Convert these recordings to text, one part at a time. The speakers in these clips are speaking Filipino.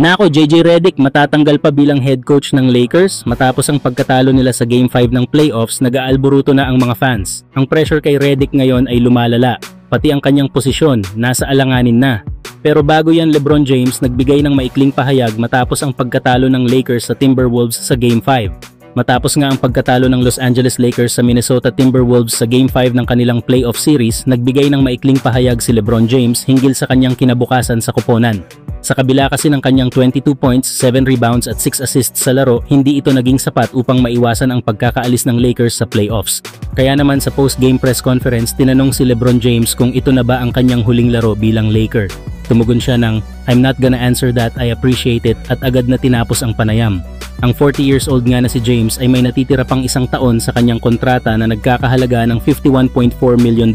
Nako, JJ Redick matatanggal pa bilang head coach ng Lakers matapos ang pagkatalo nila sa Game 5 ng playoffs. Nag-aalburuto na ang mga fans. Ang pressure kay Redick ngayon ay lumalala, pati ang kanyang posisyon nasa alanganin na. Pero bago yan, LeBron James nagbigay ng maikling pahayag matapos ang pagkatalo ng Lakers sa Timberwolves sa Game 5. Matapos nga ang pagkatalo ng Los Angeles Lakers sa Minnesota Timberwolves sa Game 5 ng kanilang playoff series, nagbigay ng maikling pahayag si LeBron James hinggil sa kanyang kinabukasan sa koponan. Sa kabila kasi ng kanyang 22 points, 7 rebounds at 6 assists sa laro, hindi ito naging sapat upang maiwasan ang pagkakaalis ng Lakers sa playoffs. Kaya naman sa post-game press conference, tinanong si LeBron James kung ito na ba ang kanyang huling laro bilang Laker. Tumugon siya ng, "I'm not gonna answer that, I appreciate it," at agad na tinapos ang panayam. Ang 40 years old nga na si James ay may natitira pang isang taon sa kanyang kontrata na nagkakahalaga ng $51.4 million,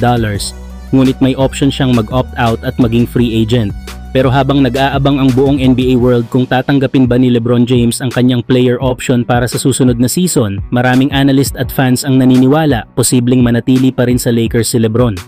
ngunit may option siyang mag-opt out at maging free agent. Pero habang nag-aabang ang buong NBA world kung tatanggapin ba ni LeBron James ang kanyang player option para sa susunod na season, maraming analyst at fans ang naniniwala posibleng manatili pa rin sa Lakers si LeBron.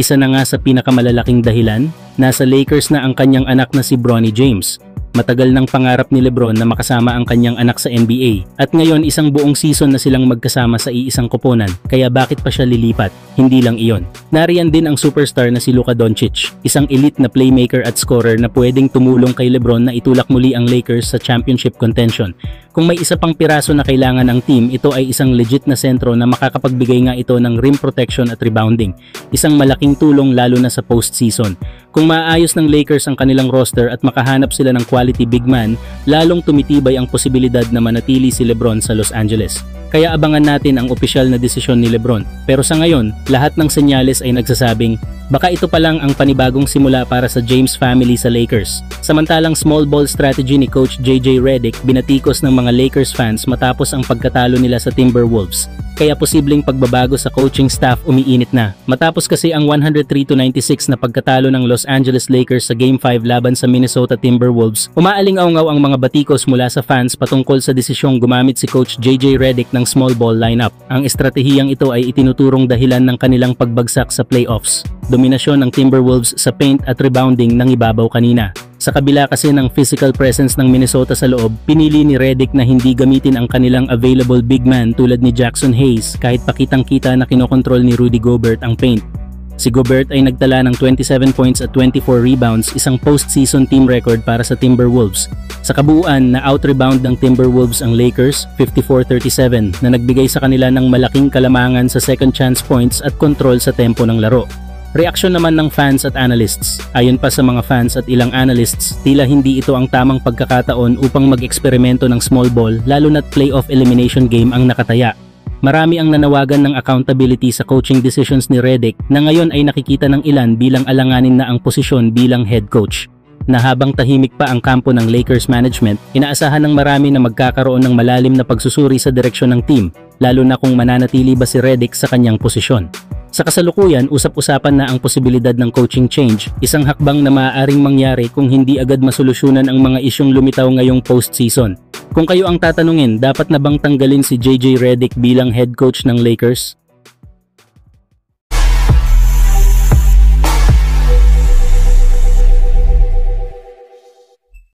Isa na nga sa pinakamalalaking dahilan, nasa Lakers na ang kanyang anak na si Bronny James. Matagal ng pangarap ni LeBron na makasama ang kanyang anak sa NBA at ngayon isang buong season na silang magkasama sa iisang koponan, kaya bakit pa siya lilipat? Hindi lang iyon. Nariyan din ang superstar na si Luka Doncic, isang elite na playmaker at scorer na pwedeng tumulong kay LeBron na itulak muli ang Lakers sa championship contention. Kung may isa pang piraso na kailangan ng team, ito ay isang legit na sentro na makakapagbigay nga ito ng rim protection at rebounding. Isang malaking tulong lalo na sa postseason. Kung maayos ng Lakers ang kanilang roster at makahanap sila ng quality big man, lalong tumitibay ang posibilidad na manatili si LeBron sa Los Angeles. Kaya abangan natin ang opisyal na desisyon ni LeBron. Pero sa ngayon, lahat ng senyales ay nagsasabing, baka ito pa lang ang panibagong simula para sa James family sa Lakers. Samantalang small ball strategy ni Coach JJ Redick binatikos ng mga Lakers fans matapos ang pagkatalo nila sa Timberwolves. Kaya posibleng pagbabago sa coaching staff umiinit na. Matapos kasi ang 103-96 na pagkatalo ng Los Angeles Lakers sa Game 5 laban sa Minnesota Timberwolves, umaalingaw-ngaw ang mga batikos mula sa fans patungkol sa desisyong gumamit si Coach JJ Redick ng small ball lineup. Ang estratehiyang ito ay itinuturong dahilan ng kanilang pagbagsak sa playoffs. Dominasyon ng Timberwolves sa paint at rebounding ng ibabaw kanina. Sa kabila kasi ng physical presence ng Minnesota sa loob, pinili ni Redick na hindi gamitin ang kanilang available big man tulad ni Jackson Hayes kahit pakitang-kita na kinokontrol ni Rudy Gobert ang paint. Si Gobert ay nagtala ng 27 points at 24 rebounds, isang postseason team record para sa Timberwolves. Sa kabuuan, na-out-rebound ng Timberwolves ang Lakers 54-37 na nagbigay sa kanila ng malaking kalamangan sa second chance points at control sa tempo ng laro. Reaksyon naman ng fans at analysts. Ayon pa sa mga fans at ilang analysts, tila hindi ito ang tamang pagkakataon upang mag-eksperimento ng small ball lalo na't playoff elimination game ang nakataya. Marami ang nanawagan ng accountability sa coaching decisions ni Redick na ngayon ay nakikita ng ilan bilang alanganin na ang posisyon bilang head coach. Na habang tahimik pa ang kampo ng Lakers management, inaasahan ng marami na magkakaroon ng malalim na pagsusuri sa direksyon ng team, lalo na kung mananatili ba si Redick sa kanyang posisyon. Sa kasalukuyan, usap-usapan na ang posibilidad ng coaching change, isang hakbang na maaaring mangyari kung hindi agad masolusyonan ang mga isyong lumitaw ngayong postseason. Kung kayo ang tatanungin, dapat na bang tanggalin si JJ Redick bilang head coach ng Lakers?